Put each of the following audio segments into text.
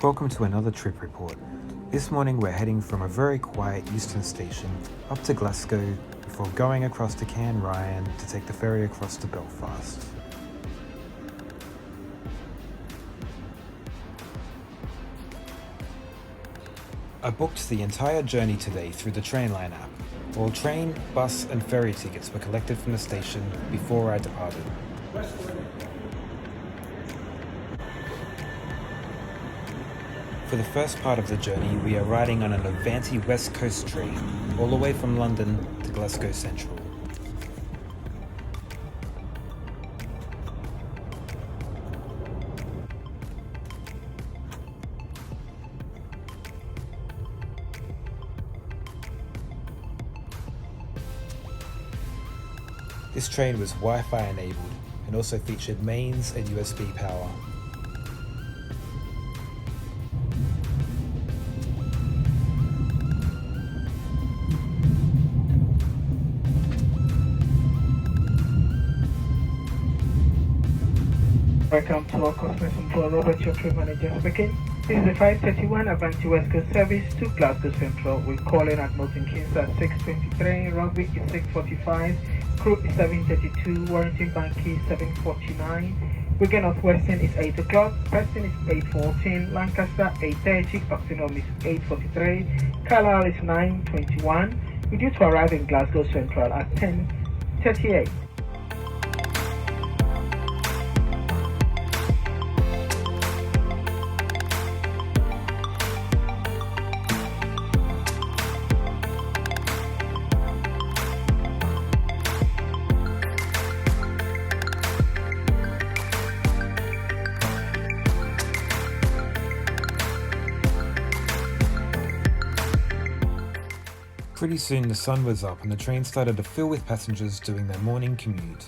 Welcome to another trip report. This morning we're heading from a very quiet Euston station up to Glasgow before going across to Cairnryan to take the ferry across to Belfast. I booked the entire journey today through the Stena Line app. All train, bus and ferry tickets were collected from the station before I departed. For the first part of the journey, we are riding on an Avanti West Coast train, all the way from London to Glasgow Central. This train was Wi-Fi enabled and also featured mains and USB power. Welcome to our customer control. Robert, your trip manager speaking. This is the 531 Avanti West Coast service to Glasgow Central. We're calling at Milton Keynes at 6:23, Rugby is 6:45, Crew is 7:32, Warrington Banky 7:49, Wigan North Western is 8 o'clock, Preston is 8:14, Lancaster 8:30, Oxenholme is 8:43, Carlisle is 9:21. We're due to arrive in Glasgow Central at 10:38. Pretty soon the sun was up and the train started to fill with passengers doing their morning commute.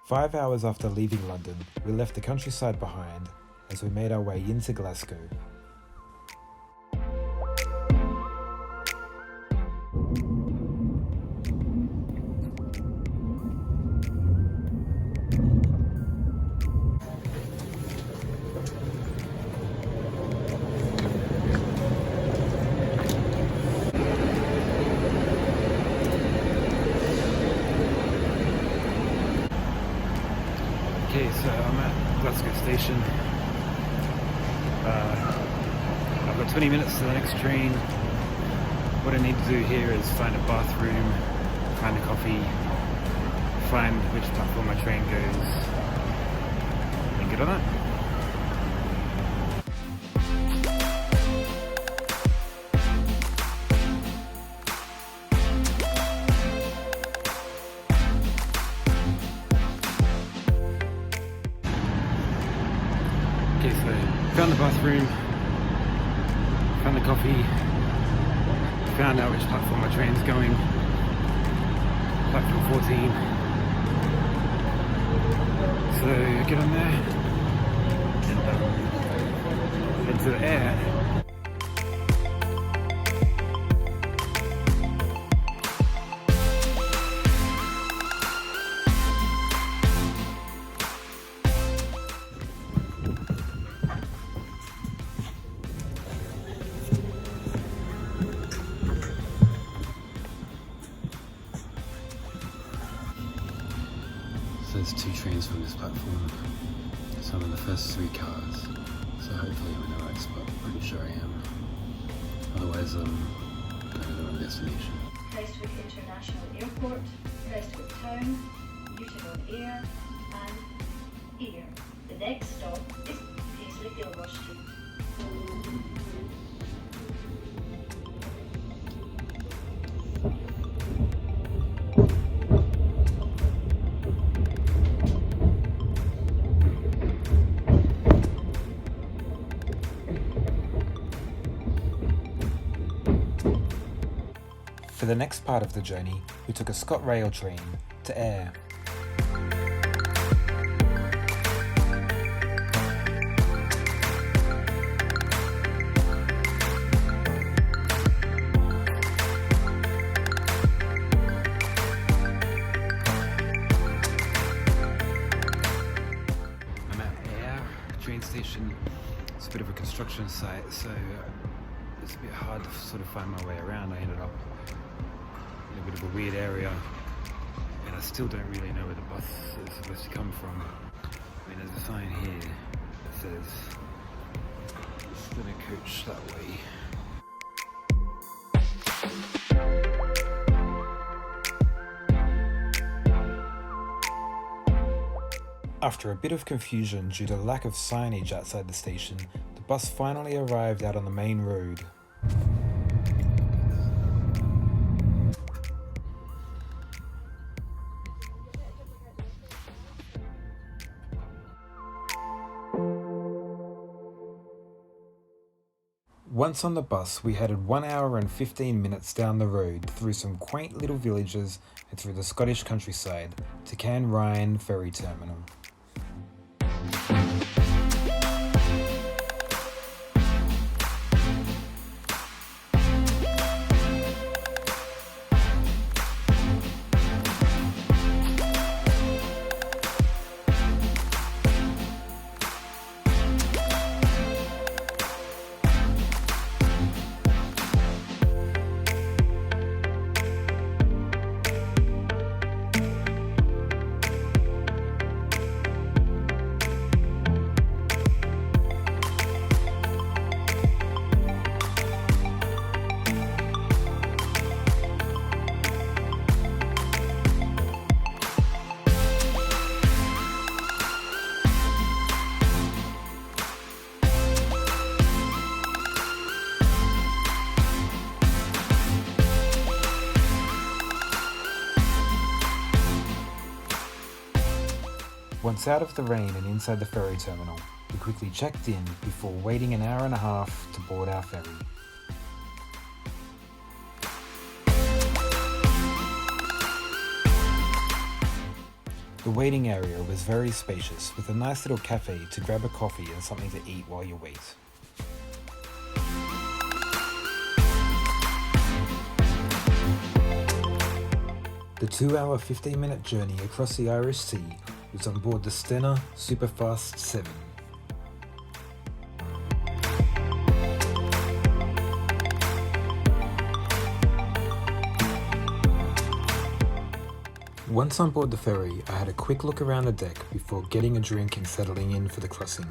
Five hours after leaving London, we left the countryside behind as we made our way into Glasgow. Okay, so I'm at Glasgow Station. I've got 20 minutes to the next train. What I need to do here is find a bathroom, find a coffee, find which platform my train goes, and get on that. Okay, so found the bathroom, found the coffee, found out which platform my train's going, platform 14. So get on there and head to the air. So there's two trains from this platform, so I'm in the first three cars, so hopefully I'm in the right spot. Pretty sure I am, otherwise I'm going to the wrong destination. Prestwick International Airport, Prestwick Town, Newton on Ayr and Ayr. The next stop is Paisley Gilmore Street. For the next part of the journey, we took a ScotRail train to Ayr. I'm at Ayr train station. It's a bit of a construction site, so it's a bit hard to sort of find my way around. I ended up in a bit of a weird area, and I still don't really know where the bus is supposed to come from. I mean, there's a sign here that says Stena coach that way. After a bit of confusion due to lack of signage outside the station, the bus finally arrived out on the main road. Once on the bus, we headed 1 hour and 15 minutes down the road through some quaint little villages and through the Scottish countryside to Cairnryan Ferry Terminal. Once out of the rain and inside the ferry terminal, we quickly checked in before waiting an hour and a half to board our ferry. The waiting area was very spacious, with a nice little cafe to grab a coffee and something to eat while you wait. The 2-hour 15-minute journey across the Irish Sea was on board the Stena Superfast 7. Once on board the ferry, I had a quick look around the deck before getting a drink and settling in for the crossing.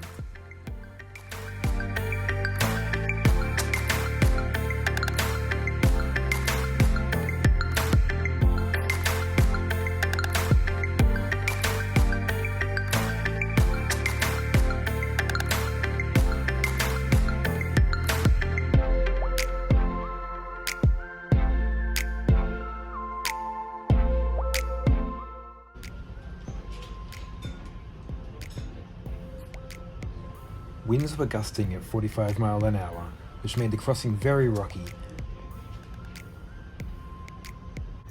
Winds were gusting at 45 miles an hour, which made the crossing very rocky.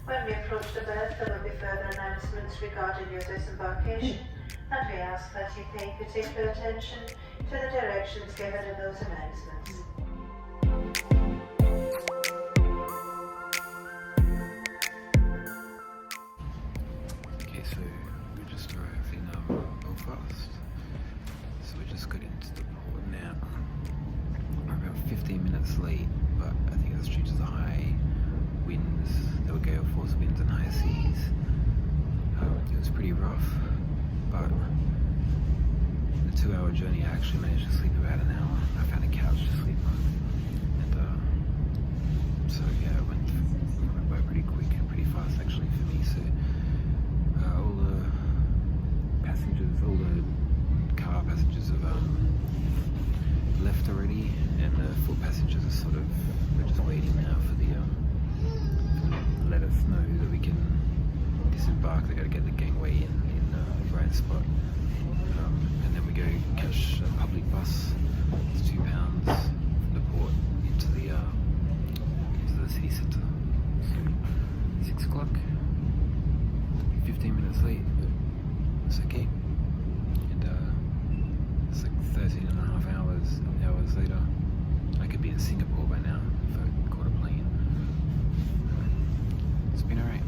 When we approach the berth, there will be further announcements regarding your disembarkation, and we ask that you pay particular attention to the directions given in those announcements. Okay, so we just arrived in Belfast. So we just got into the port now. We're about 15 minutes late, but I think that's due to the high winds. There were gale force winds and high seas. It was pretty rough, but in the 2-hour journey I actually managed to sleep about an hour. I found a couch to sleep on, and so yeah, it went by pretty quick and pretty fast actually for me. So all the passengers, all the car passengers have left already, and the foot passengers are sort of, we're just waiting now for the let us know that we can disembark. They got to get the gangway in the right spot, and then we go catch a public bus. It's £2 Singapore by now if I caught a plane. It's been alright.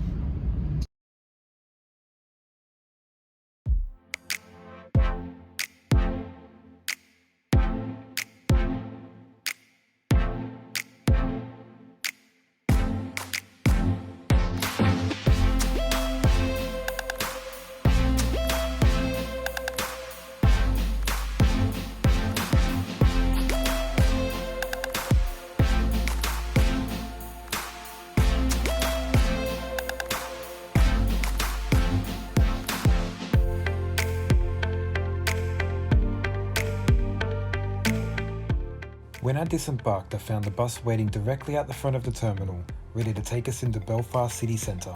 When I disembarked, I found the bus waiting directly at the front of the terminal, ready to take us into Belfast City Centre.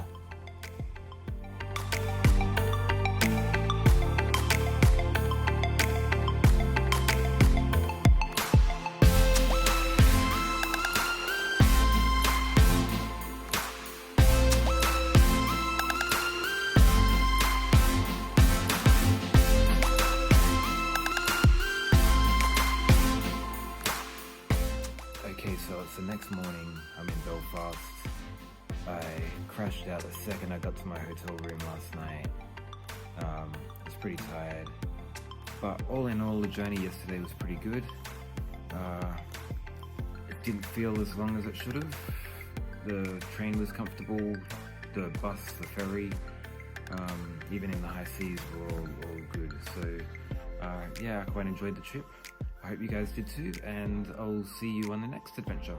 Okay, so it's the next morning. I'm in Belfast. I crashed out the second I got to my hotel room last night. I was pretty tired, but all in all, the journey yesterday was pretty good. It didn't feel as long as it should have. The train was comfortable, the bus, the ferry, even in the high seas were all good. So yeah, I quite enjoyed the trip. I hope you guys did too, and I'll see you on the next adventure.